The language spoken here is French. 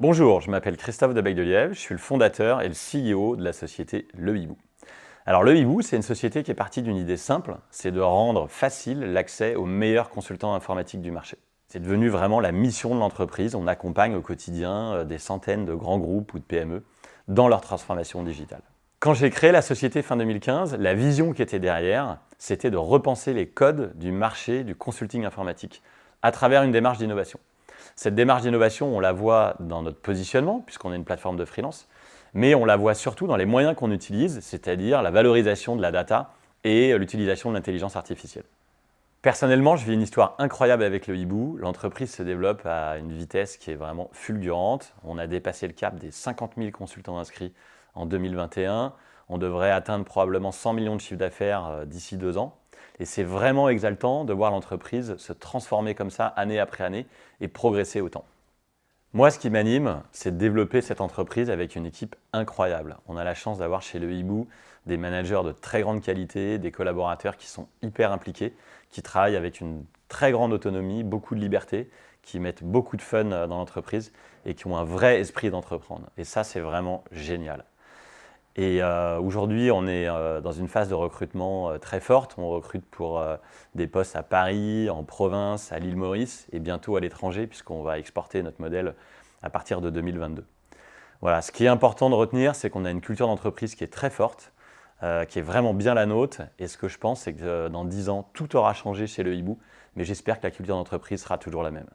Bonjour, je m'appelle Christophe de Bec-de-Lièvre, je suis le fondateur et le CEO de la société Le Hibou. Alors Le Hibou, c'est une société qui est partie d'une idée simple, c'est de rendre facile l'accès aux meilleurs consultants informatiques du marché. C'est devenu vraiment la mission de l'entreprise, on accompagne au quotidien des centaines de grands groupes ou de PME dans leur transformation digitale. Quand j'ai créé la société fin 2015, la vision qui était derrière, c'était de repenser les codes du marché du consulting informatique à travers une démarche d'innovation. Cette démarche d'innovation, on la voit dans notre positionnement, puisqu'on est une plateforme de freelance, mais on la voit surtout dans les moyens qu'on utilise, c'est-à-dire la valorisation de la data et l'utilisation de l'intelligence artificielle. Personnellement, je vis une histoire incroyable avec Le Hibou. L'entreprise se développe à une vitesse qui est vraiment fulgurante. On a dépassé le cap des 50 000 consultants inscrits en 2021. On devrait atteindre probablement 100 millions de chiffres d'affaires d'ici 2 ans. Et c'est vraiment exaltant de voir l'entreprise se transformer comme ça année après année et progresser autant. Moi, ce qui m'anime, c'est de développer cette entreprise avec une équipe incroyable. On a la chance d'avoir chez Le Hibou des managers de très grande qualité, des collaborateurs qui sont hyper impliqués, qui travaillent avec une très grande autonomie, beaucoup de liberté, qui mettent beaucoup de fun dans l'entreprise et qui ont un vrai esprit d'entreprendre. Et ça, c'est vraiment génial. Et aujourd'hui, on est dans une phase de recrutement très forte. On recrute pour des postes à Paris, en province, à l'île Maurice et bientôt à l'étranger puisqu'on va exporter notre modèle à partir de 2022. Voilà, ce qui est important de retenir, c'est qu'on a une culture d'entreprise qui est très forte, qui est vraiment bien la nôtre. Et ce que je pense, c'est que dans 10 ans, tout aura changé chez Le Hibou, mais j'espère que la culture d'entreprise sera toujours la même.